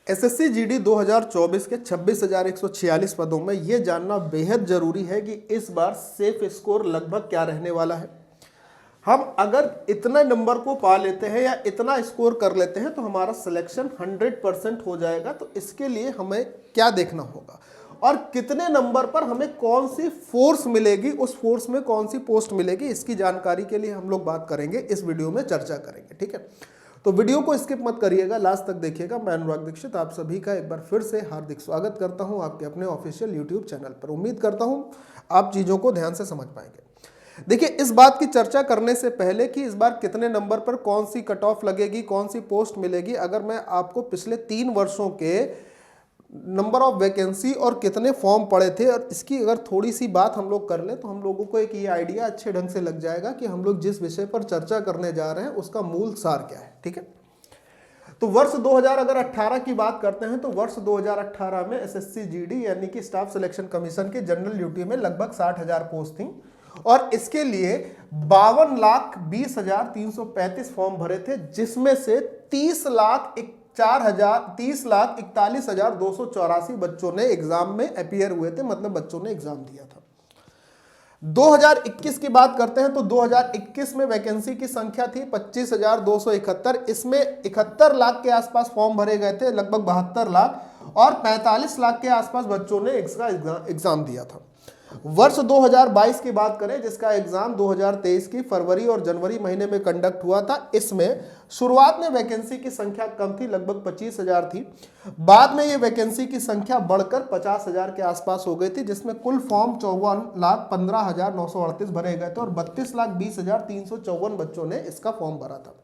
SSC GD 2024 के 26,146 पदों में यह जानना बेहद जरूरी है कि इस बार सेफ स्कोर लगभग क्या रहने वाला है। हम अगर इतना नंबर को पा लेते हैं या इतना स्कोर कर लेते हैं तो हमारा सिलेक्शन 100% हो जाएगा। तो इसके लिए हमें क्या देखना होगा और कितने नंबर पर हमें कौन सी फोर्स मिलेगी, उस फोर्स में कौन सी पोस्ट मिलेगी, इसकी जानकारी के लिए हम लोग बात करेंगे, इस वीडियो में चर्चा करेंगे। ठीक है, तो वीडियो को स्किप मत करिएगा, लास्ट तक देखिएगा। मैं अनुराग दीक्षित आप सभी का एक बार फिर से हार्दिक स्वागत करता हूं आपके अपने ऑफिशियल यूट्यूब चैनल पर। उम्मीद करता हूं आप चीज़ों को ध्यान से समझ पाएंगे। देखिए, इस बात की चर्चा करने से पहले कि इस बार कितने नंबर पर कौन सी कट ऑफ लगेगी, कौन सी पोस्ट मिलेगी, अगर मैं आपको पिछले 3 वर्षों के नंबर ऑफ वैकेंसी और कितने फॉर्म पड़े थे और इसकी अगर थोड़ी सी बात हम लोग कर लें तो हम लोगों को एक ये आइडिया अच्छे ढंग से लग जाएगा कि हम लोग जिस विषय पर चर्चा करने जा रहे हैं उसका मूल सार क्या है। ठीक है, तो वर्ष 2018 की बात करते हैं तो वर्ष 2018 में एसएससी जीडी यानी कि स्टाफ सिलेक्शन कमीशन के जनरल ड्यूटी में लगभग 60,000 पोस्ट थी और इसके लिए 52,20,335 फॉर्म भरे थे, जिसमें से 30,41,284 बच्चों ने एग्जाम में अपीयर हुए थे, मतलब बच्चों ने एग्जाम दिया था। 2021 की बात करते हैं तो 2021 में वैकेंसी की संख्या थी 25,271। इसमें 71 लाख के आसपास फॉर्म भरे गए थे, लगभग 72 लाख, और 45 लाख के आसपास बच्चों ने इसका एग्जाम दिया था। वर्ष 2022 की बात करें जिसका एग्जाम 2023 की फरवरी और जनवरी महीने में कंडक्ट हुआ था, इसमें शुरुआत में वैकेंसी की संख्या कम थी, लगभग 25,000 थी। बाद में ये वैकेंसी की संख्या बढ़कर 50,000 के आसपास हो गई थी, जिसमें कुल फॉर्म 54,15,938 भरे गए थे और 32,20,354 बच्चों ने इसका फॉर्म भरा था।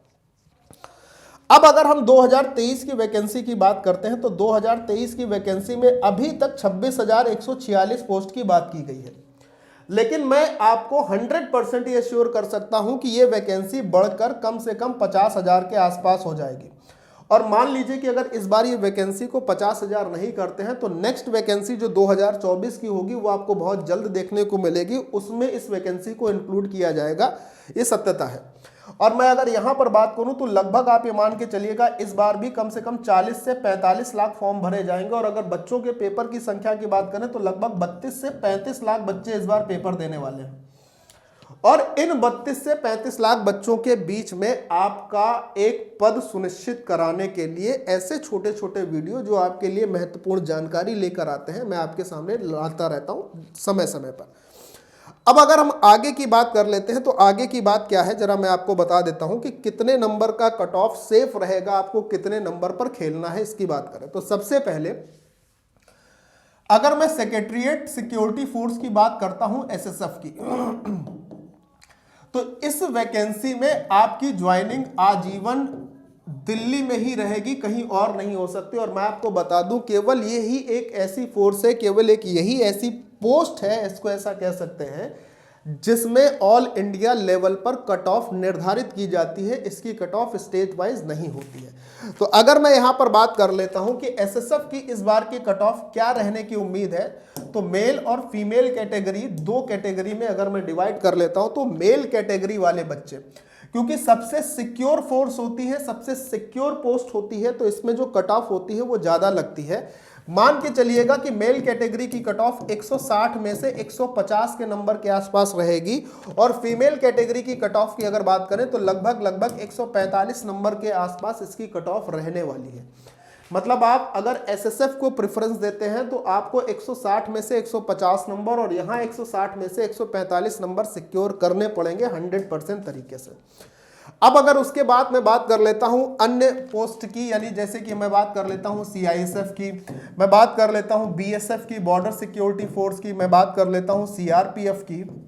अब अगर हम 2023 की वैकेंसी की बात करते हैं तो 2023 की वैकेंसी में अभी तक 26,146 पोस्ट की बात की गई है, लेकिन मैं आपको 100% ये श्योर कर सकता हूं कि ये वैकेंसी बढ़कर कम से कम 50,000 के आसपास हो जाएगी। और मान लीजिए कि अगर इस बार ये वैकेंसी को 50,000 नहीं करते हैं तो नेक्स्ट वैकेंसी जो 2024 की होगी वो आपको बहुत जल्द देखने को मिलेगी, उसमें इस वैकेंसी को इंक्लूड किया जाएगा, ये सत्यता है। और मैं अगर यहां पर बात करूं तो लगभग आप ये मान के चलिएगा इस बार भी कम से कम 40 से 45 लाख फॉर्म भरे जाएंगे। और अगर बच्चों के पेपर की संख्या की बात करें तो लगभग 32 से 35 लाख बच्चे इस बार पेपर देने वाले हैं। और इन 32 से 35 लाख बच्चों के बीच में आपका एक पद सुनिश्चित कराने के लिए ऐसे छोटे छोटे वीडियो जो आपके लिए महत्वपूर्ण जानकारी लेकर आते हैं, मैं आपके सामने लाता रहता हूं समय समय पर। अब अगर हम आगे की बात कर लेते हैं तो आगे की बात क्या है, जरा मैं आपको बता देता हूं कि कितने नंबर का कट ऑफ सेफ रहेगा, आपको कितने नंबर पर खेलना है, इसकी बात करें तो सबसे पहले अगर मैं सेक्रेटरीट सिक्योरिटी फोर्स की बात करता हूं एसएसएफ की, तो इस वैकेंसी में आपकी ज्वाइनिंग आजीवन दिल्ली में ही रहेगी, कहीं और नहीं हो सकती। और मैं आपको बता दूं केवल यही एक ऐसी फोर्स है, केवल एक यही ऐसी पोस्ट है, इसको ऐसा कह सकते हैं, जिसमें ऑल इंडिया लेवल पर कट ऑफ निर्धारित की जाती है। इसकी कट ऑफ स्टेट वाइज नहीं होती है। तो अगर मैं यहां पर बात कर लेता हूं कि एसएसएफ की इस बार की कट ऑफ क्या रहने की उम्मीद है, तो मेल और फीमेल कैटेगरी, 2 कैटेगरी में अगर मैं डिवाइड कर लेता हूं तो मेल कैटेगरी वाले बच्चे, क्योंकि सबसे सिक्योर फोर्स होती है, सबसे सिक्योर पोस्ट होती है, तो इसमें जो कट ऑफ होती है वो ज्यादा लगती है। मान के चलिएगा कि मेल कैटेगरी की कट ऑफ 160 में से 150 के नंबर के आसपास रहेगी और फीमेल कैटेगरी की कट ऑफ की अगर बात करें तो लगभग 145 नंबर के आसपास इसकी कट ऑफ रहने वाली है। मतलब आप अगर एसएसएफ को प्रेफरेंस देते हैं तो आपको 160 में से 150 नंबर और यहां 160 में से 145 नंबर सिक्योर करने पड़ेंगे 100% तरीके से। अब अगर उसके बाद मैं बात कर लेता हूं अन्य पोस्ट की, यानी जैसे कि मैं बात कर लेता हूं सीआईएसएफ की, मैं बात कर लेता हूं बीएसएफ की, बॉर्डर सिक्योरिटी फोर्स की, मैं बात कर लेता हूं सीआरपीएफ की,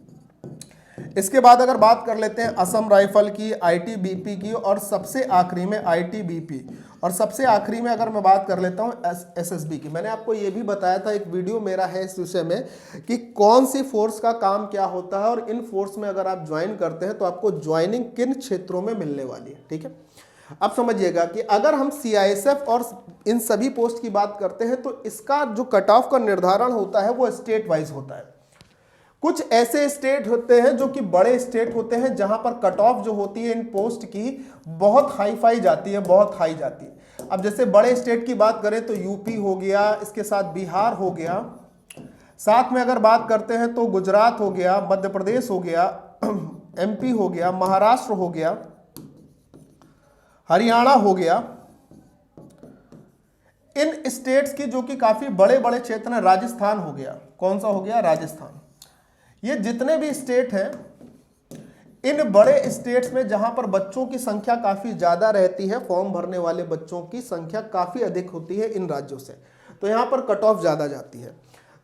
इसके बाद अगर बात कर लेते हैं असम राइफल की, आईटीबीपी की, और सबसे आखिरी में आईटीबीपी, और सबसे आखिरी में अगर मैं बात कर लेता हूं एसएसबी की। मैंने आपको ये भी बताया था, एक वीडियो मेरा है इस विषय में कि कौन सी फोर्स का काम क्या होता है और इन फोर्स में अगर आप ज्वाइन करते हैं तो आपको ज्वाइनिंग किन क्षेत्रों में मिलने वाली है। ठीक है, अब समझिएगा कि अगर हम सीआईएसएफ और इन सभी पोस्ट की बात करते हैं तो इसका जो कट ऑफ का निर्धारण होता है वो स्टेट वाइज होता है। कुछ ऐसे स्टेट होते हैं जो कि बड़े स्टेट होते हैं जहां पर कट ऑफ जो होती है इन पोस्ट की बहुत हाई फाई जाती है, बहुत हाई जाती है। अब जैसे बड़े स्टेट की बात करें तो यूपी हो गया, इसके साथ बिहार हो गया, साथ में अगर बात करते हैं तो गुजरात हो गया, मध्य प्रदेश हो गया, एमपी हो गया, महाराष्ट्र हो गया, हरियाणा हो गया। इन स्टेट्स की जो कि काफी बड़े बड़े क्षेत्र हैं, राजस्थान हो गया, कौन सा हो गया, राजस्थान। ये जितने भी स्टेट हैं, इन बड़े स्टेट्स में जहां पर बच्चों की संख्या काफी ज्यादा रहती है, फॉर्म भरने वाले बच्चों की संख्या काफी अधिक होती है इन राज्यों से, तो यहां पर कट ऑफ ज्यादा जाती है।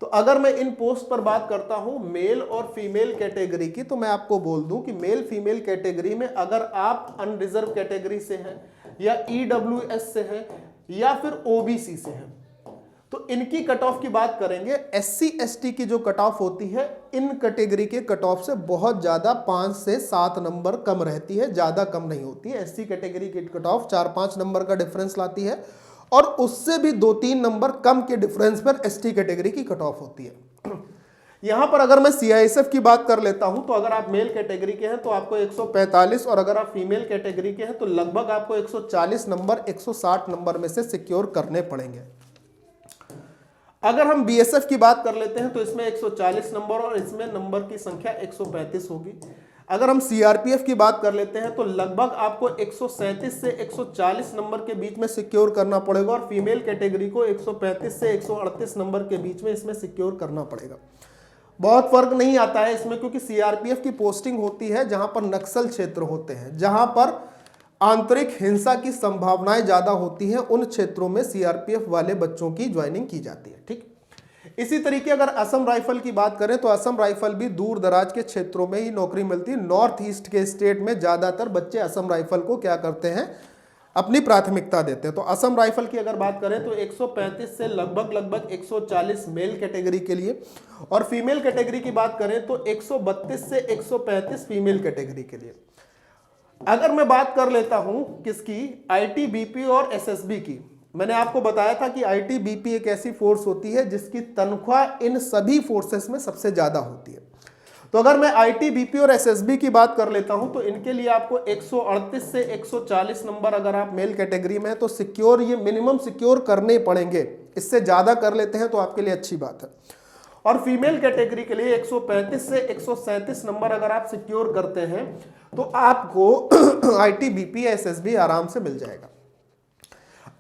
तो अगर मैं इन पोस्ट पर बात करता हूं मेल और फीमेल कैटेगरी की, तो मैं आपको बोल दूं कि मेल फीमेल कैटेगरी में अगर आप अनरिजर्व कैटेगरी से हैं या ईडब्ल्यूएस से हैं या फिर ओबीसी से हैं, तो इनकी कट ऑफ की बात करेंगे। एससी एसटी की जो कट ऑफ होती है इन कैटेगरी के कट ऑफ से बहुत ज्यादा 5 से 7 नंबर कम रहती है, ज्यादा कम नहीं होती है। एससी कैटेगरी की कट ऑफ 4-5 नंबर का डिफरेंस लाती है और उससे भी 2-3 नंबर कम के डिफरेंस पर एसटी कैटेगरी की कट ऑफ होती है। यहां पर अगर मैं सीआईएसएफ की बात कर लेता हूं तो अगर आप मेल कैटेगरी के हैं तो आपको 145 और अगर आप फीमेल कैटेगरी के हैं तो लगभग आपको 140 नंबर 160 नंबर में से सिक्योर करने पड़ेंगे। अगर हम बीएसएफ की बात कर लेते हैं तो इसमें 140 नंबर और इसमें नंबर की संख्या 135 होगी। अगर हम सीआरपीएफ की बात कर लेते हैं तो लगभग आपको 137 से 140 नंबर के बीच में सिक्योर करना पड़ेगा और फीमेल कैटेगरी को 135 से 138 नंबर के बीच में इसमें सिक्योर करना पड़ेगा। बहुत फर्क नहीं आता है इसमें, क्योंकि सीआरपीएफ की पोस्टिंग होती है जहां पर नक्सल क्षेत्र होते हैं, जहां पर आंतरिक हिंसा की संभावनाएं ज्यादा होती हैं, उन क्षेत्रों में सीआरपीएफ वाले बच्चों की ज्वाइनिंग की जाती है। ठीक, इसी तरीके अगर असम राइफल की बात करें तो असम राइफल भी दूर दराज के क्षेत्रों में ही नौकरी मिलती है। नॉर्थ ईस्ट के स्टेट में ज्यादातर बच्चे असम राइफल को क्या करते हैं, अपनी प्राथमिकता देते हैं। तो असम राइफल की अगर बात करें तो 135 से लगभग 140 मेल कैटेगरी के लिए और फीमेल कैटेगरी की बात करें तो 132 से 135 फीमेल कैटेगरी के लिए। अगर मैं बात कर लेता हूं किसकी, आईटीबीपी और एसएसबी की, मैंने आपको बताया था कि आईटीबीपी एक ऐसी फोर्स होती है जिसकी तनख्वाह इन सभी फोर्सेस में सबसे ज्यादा होती है। तो अगर मैं आईटीबीपी और एसएसबी की बात कर लेता हूं तो इनके लिए आपको 138 से 140 नंबर अगर आप मेल कैटेगरी में है तो सिक्योर, ये मिनिमम सिक्योर करने पड़ेंगे। इससे ज्यादा कर लेते हैं तो आपके लिए अच्छी बात है। और फीमेल कैटेगरी के लिए 135 से 137 नंबर अगर आप सिक्योर करते हैं तो आपको आईटीबीपी एसएसबी आराम से मिल जाएगा।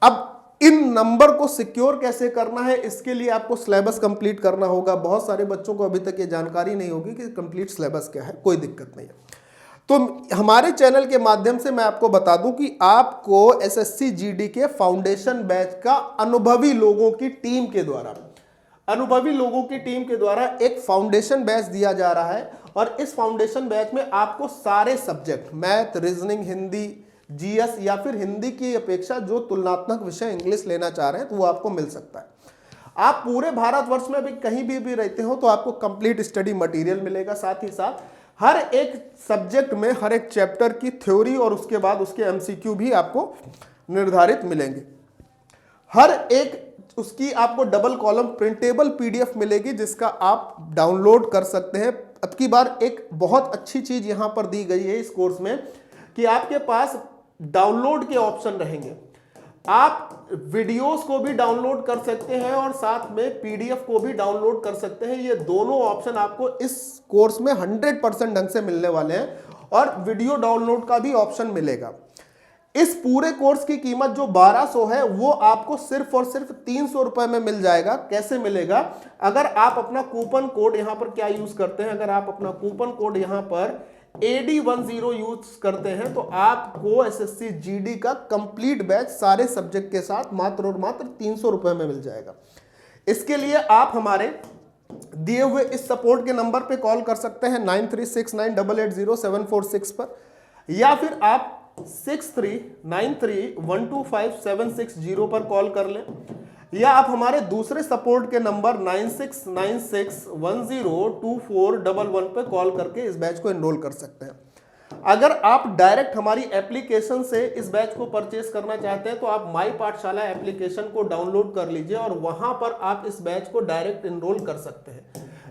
अब इन नंबर को सिक्योर कैसे करना है, इसके लिए आपको सिलेबस कंप्लीट करना होगा। बहुत सारे बच्चों को अभी तक ये जानकारी नहीं होगी कि कंप्लीट सिलेबस क्या है, कोई दिक्कत नहीं है। तो हमारे चैनल के माध्यम से मैं आपको बता दूं कि आपको एसएससी जीडी के फाउंडेशन बैच का अनुभवी लोगों की टीम के द्वारा एक फाउंडेशन बैच दिया जा रहा है और इस फाउंडेशन बैच में आपको सारे subject, math, reasoning, Hindi, GS या फिर हिंदी की अपेक्षा जो तुलनात्मक विषय इंग्लिश लेना चाह रहे हैं तो वो आपको मिल सकता है। आप पूरे भारतवर्ष में भी कहीं भी रहते हो तो आपको कंप्लीट स्टडी मटेरियल मिलेगा। साथ ही साथ हर एक सब्जेक्ट में हर एक चैप्टर की थ्योरी और उसके बाद उसके एमसीक्यू भी आपको निर्धारित मिलेंगे। हर एक उसकी आपको डबल कॉलम प्रिंटेबल पीडीएफ मिलेगी जिसका आप डाउनलोड कर सकते हैं। अब की बार एक बहुत अच्छी चीज यहां पर दी गई है इस कोर्स में कि आपके पास डाउनलोड के ऑप्शन रहेंगे। आप वीडियोस को भी डाउनलोड कर सकते हैं और साथ में पीडीएफ को भी डाउनलोड कर सकते हैं। ये दोनों ऑप्शन आपको इस कोर्स में 100% ढंग से मिलने वाले हैं और वीडियो डाउनलोड का भी ऑप्शन मिलेगा। इस पूरे कोर्स की कीमत जो 1200 है वो आपको सिर्फ और सिर्फ 300 रुपए में मिल जाएगा। कैसे मिलेगा, अगर आप अपना कूपन कोड यहां पर क्या यूज करते हैं, अगर आप अपना कूपन कोड यहां पर AD10 यूज करते हैं तो आपको एसएससी जीडी का कंप्लीट बैच सारे सब्जेक्ट के साथ मात्र और मात्र 300 रुपए में मिल जाएगा। इसके लिए आप हमारे दिए हुए इस सपोर्ट के नंबर पे कॉल कर सकते हैं 9369880746 पर, या फिर आप 6393125760 पर कॉल कर लें, या आप हमारे दूसरे सपोर्ट के नंबर 9696102411 पे कॉल करके इस बैच को एनरोल कर सकते हैं। अगर आप डायरेक्ट हमारी एप्लीकेशन से इस बैच को परचेस करना चाहते हैं तो आप माई पाठशाला एप्लीकेशन को डाउनलोड कर लीजिए और वहां पर आप इस बैच को डायरेक्ट एनरोल कर सकते हैं।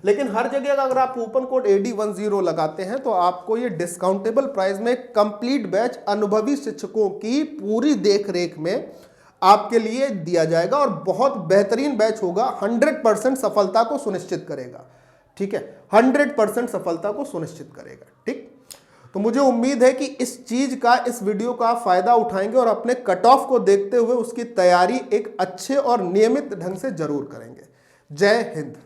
लेकिन हर जगह अगर आप कूपन कोड AD10 लगाते हैं तो आपको ये डिस्काउंटेबल प्राइस में कंप्लीट बैच अनुभवी शिक्षकों की पूरी देखरेख में आपके लिए दिया जाएगा और बहुत बेहतरीन बैच होगा, 100% सफलता को सुनिश्चित करेगा। ठीक है, 100% सफलता को सुनिश्चित करेगा। ठीक, तो मुझे उम्मीद है कि इस चीज का, इस वीडियो का आप फायदा उठाएंगे और अपने कट ऑफ को देखते हुए उसकी तैयारी एक अच्छे और नियमित ढंग से जरूर करेंगे। जय हिंद।